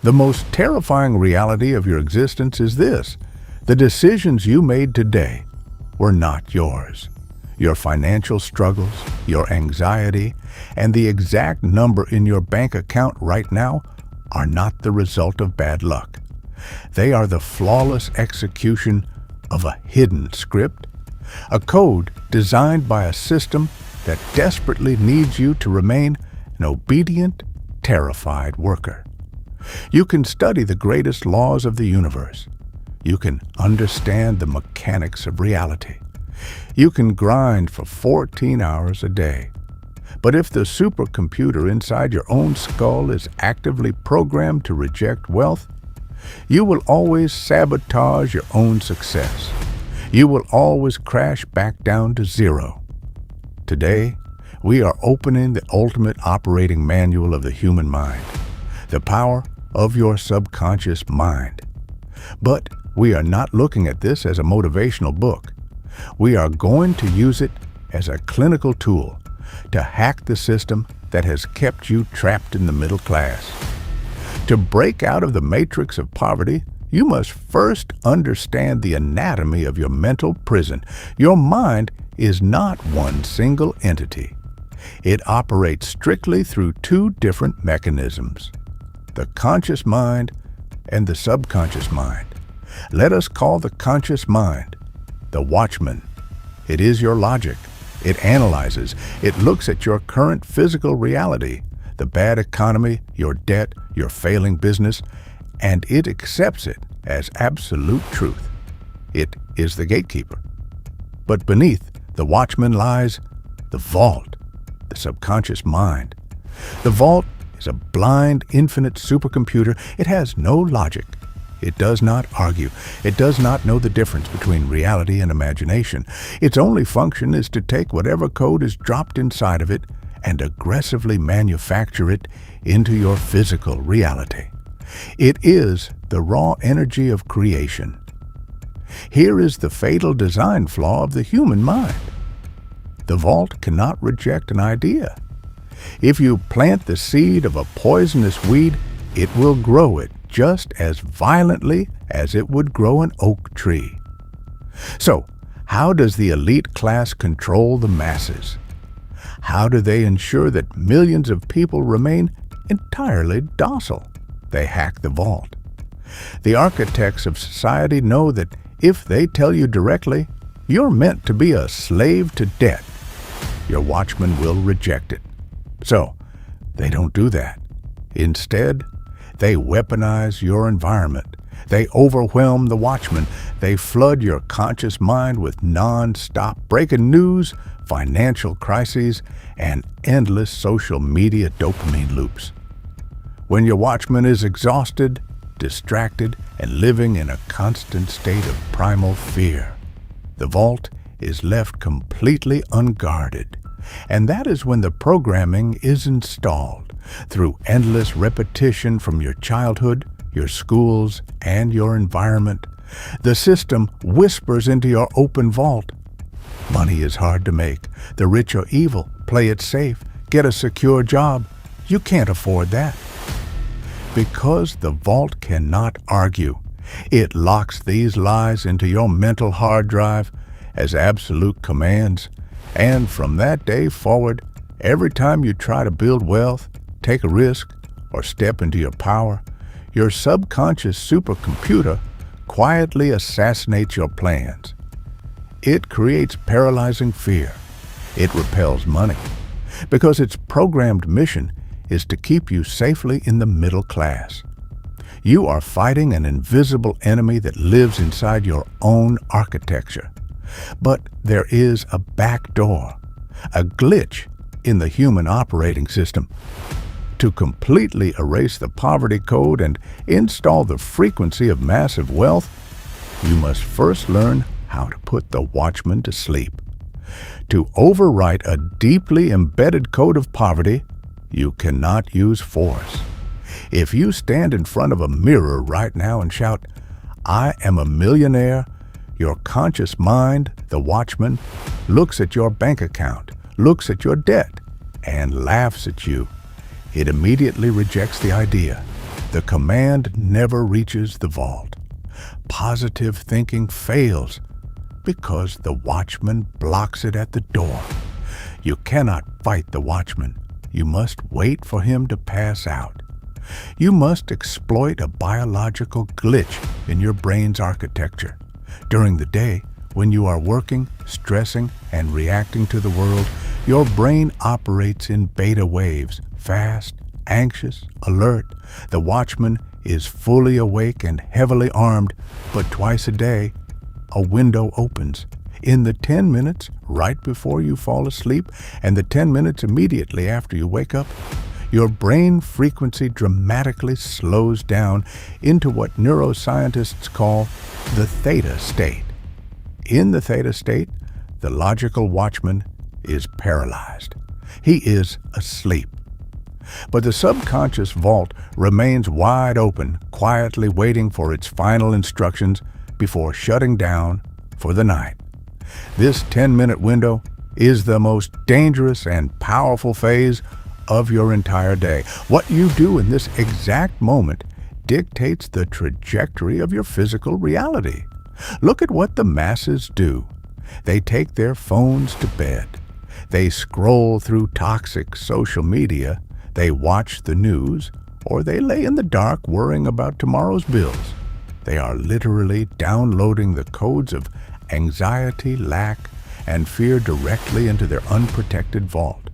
The most terrifying reality of your existence is this: the decisions you made today were not yours. Your financial struggles, your anxiety, and the exact number in your bank account right now are not the result of bad luck. They are the flawless execution of a hidden script, a code designed by a system that desperately needs you to remain an obedient, terrified worker. You can study the greatest laws of the universe. You can understand the mechanics of reality. You can grind for 14 hours a day. But if the supercomputer inside your own skull is actively programmed to reject wealth, you will always sabotage your own success. You will always crash back down to zero. Today, we are opening the ultimate operating manual of the human mind, the power of your subconscious mind. But we are not looking at this as a motivational book. We are going to use it as a clinical tool to hack the system that has kept you trapped in the middle class. To break out of the matrix of poverty, you must first understand the anatomy of your mental prison. Your mind is not one single entity. It operates strictly through two different mechanisms: the conscious mind and the subconscious mind. Let us call the conscious mind the Watchman. It is your logic. It analyzes. It looks at your current physical reality, the bad economy, your debt, your failing business, and it accepts it as absolute truth. It is the gatekeeper. But beneath the Watchman lies the vault, the subconscious mind. The vault is a blind, infinite supercomputer. It has no logic. It does not argue. It does not know the difference between reality and imagination. Its only function is to take whatever code is dropped inside of it and aggressively manufacture it into your physical reality. It is the raw energy of creation. Here is the fatal design flaw of the human mind. The vault cannot reject an idea. If you plant the seed of a poisonous weed, it will grow it just as violently as it would grow an oak tree. So, how does the elite class control the masses? How do they ensure that millions of people remain entirely docile? They hack the vault. The architects of society know that if they tell you directly, you're meant to be a slave to debt, your watchman will reject it. So, they don't do that. Instead, they weaponize your environment. They overwhelm the watchman. They flood your conscious mind with non-stop breaking news, financial crises, and endless social media dopamine loops. When your watchman is exhausted, distracted, and living in a constant state of primal fear, the vault is left completely unguarded. And that is when the programming is installed through endless repetition from your childhood, your schools, and your environment. The system whispers into your open vault. Money is hard to make. The rich are evil. Play it safe. Get a secure job. You can't afford that. Because the vault cannot argue, it locks these lies into your mental hard drive as absolute commands. And from that day forward, every time you try to build wealth, take a risk, or step into your power, your subconscious supercomputer quietly assassinates your plans. It creates paralyzing fear. It repels money, because its programmed mission is to keep you safely in the middle class. You are fighting an invisible enemy that lives inside your own architecture. But there is a back door, a glitch in the human operating system. To completely erase the poverty code and install the frequency of massive wealth, you must first learn how to put the watchman to sleep. To overwrite a deeply embedded code of poverty, you cannot use force. If you stand in front of a mirror right now and shout, "I am a millionaire," your conscious mind, the watchman, looks at your bank account, looks at your debt, and laughs at you. It immediately rejects the idea. the command never reaches the vault. Positive thinking fails because the watchman blocks it at the door. You cannot fight the watchman. You must wait for him to pass out. You must exploit a biological glitch in your brain's architecture. During the day, when you are working, stressing, and reacting to the world, your brain operates in beta waves, fast, anxious, alert. The watchman is fully awake and heavily armed, but twice a day, a window opens. In the 10 minutes right before you fall asleep and the 10 minutes immediately after you wake up, your brain frequency dramatically slows down into what neuroscientists call the theta state. In the theta state, the logical watchman is paralyzed. He is asleep. But the subconscious vault remains wide open, quietly waiting for its final instructions before shutting down for the night. This 10-minute window is the most dangerous and powerful phase of your entire day. What you do in this exact moment dictates the trajectory of your physical reality. Look at what the masses do. They take their phones to bed. They scroll through toxic social media. They watch the news, or they lay in the dark worrying about tomorrow's bills. They are literally downloading the codes of anxiety, lack, and fear directly into their unprotected vault.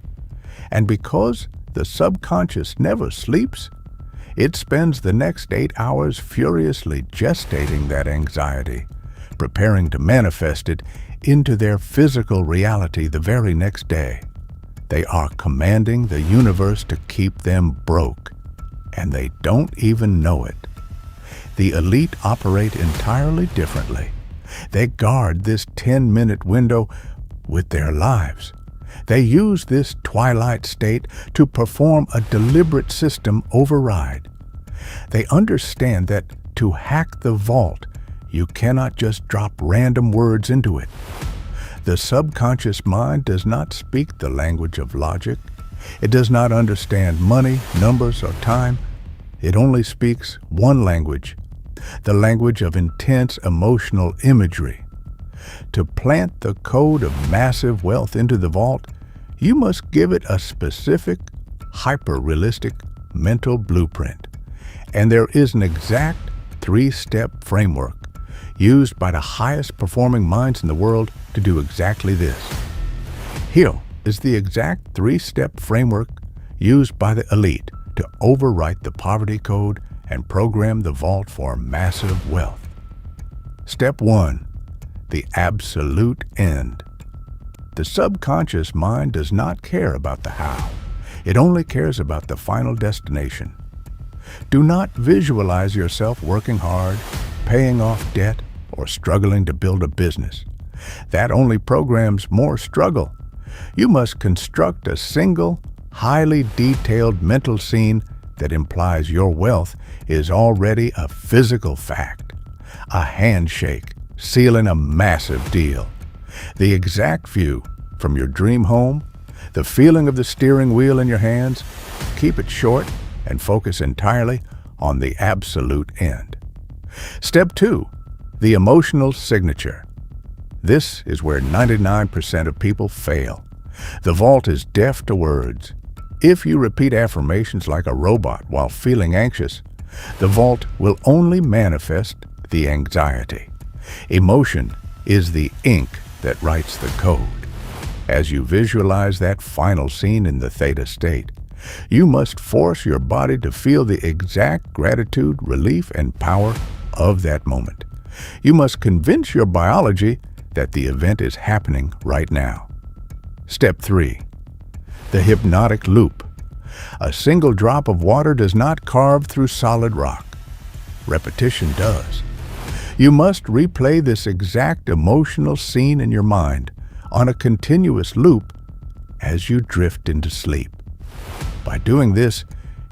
And because the subconscious never sleeps, it spends the next 8 hours furiously gestating that anxiety, preparing to manifest it into their physical reality the very next day. They are commanding the universe to keep them broke, and they don't even know it. The elite operate entirely differently. They guard this 10-minute window with their lives. They use this twilight state to perform a deliberate system override. They understand that to hack the vault, you cannot just drop random words into it. The subconscious mind does not speak the language of logic. It does not understand money, numbers, or time. It only speaks one language, the language of intense emotional imagery. To plant the code of massive wealth into the vault, you must give it a specific, hyper-realistic mental blueprint. And there is an exact 3-step framework used by the highest performing minds in the world to do exactly this. Here is the exact 3-step framework used by the elite to overwrite the poverty code and program the vault for massive wealth. Step 1. The absolute end. The subconscious mind does not care about the how. It only cares about the final destination. Do not visualize yourself working hard, paying off debt, or struggling to build a business. That only programs more struggle. You must construct a single, highly detailed mental scene that implies your wealth is already a physical fact, a handshake sealing a massive deal. The exact view from your dream home, the feeling of the steering wheel in your hands. Keep it short and focus entirely on the absolute end. Step 2. The emotional signature. This is where 99% of people fail. The vault is deaf to words. If you repeat affirmations like a robot while feeling anxious, the vault will only manifest the anxiety. Emotion is the ink that writes the code. As you visualize that final scene in the theta state, you must force your body to feel the exact gratitude, relief, and power of that moment. You must convince your biology that the event is happening right now. Step 3. The hypnotic loop. A single drop of water does not carve through solid rock. Repetition does. You must replay this exact emotional scene in your mind on a continuous loop as you drift into sleep. By doing this,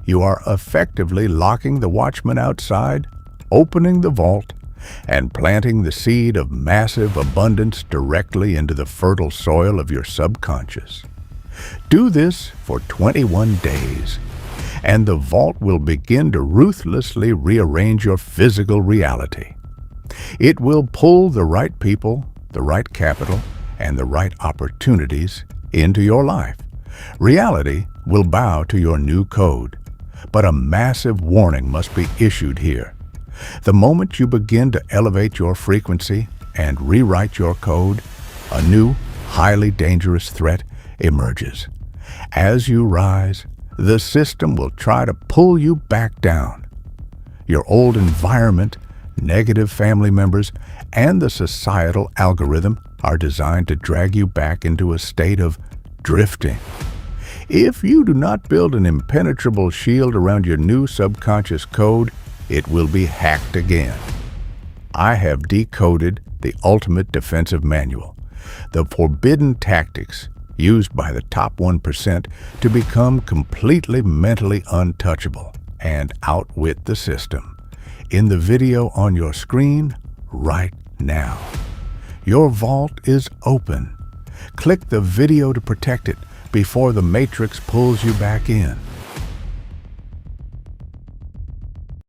you are effectively locking the watchman outside, opening the vault, and planting the seed of massive abundance directly into the fertile soil of your subconscious. Do this for 21 days, and the vault will begin to ruthlessly rearrange your physical reality. It will pull the right people, the right capital, and the right opportunities into your life. Reality will bow to your new code, but a massive warning must be issued here. The moment you begin to elevate your frequency and rewrite your code, a new, highly dangerous threat emerges. As you rise, the system will try to pull you back down. Your old environment, negative family members, and the societal algorithm are designed to drag you back into a state of drifting. If you do not build an impenetrable shield around your new subconscious code, it will be hacked again. I have decoded the ultimate defensive manual, the forbidden tactics used by the top 1% to become completely mentally untouchable and outwit the system, in the video on your screen right now. Your vault is open. Click the video to protect it before the Matrix pulls you back in.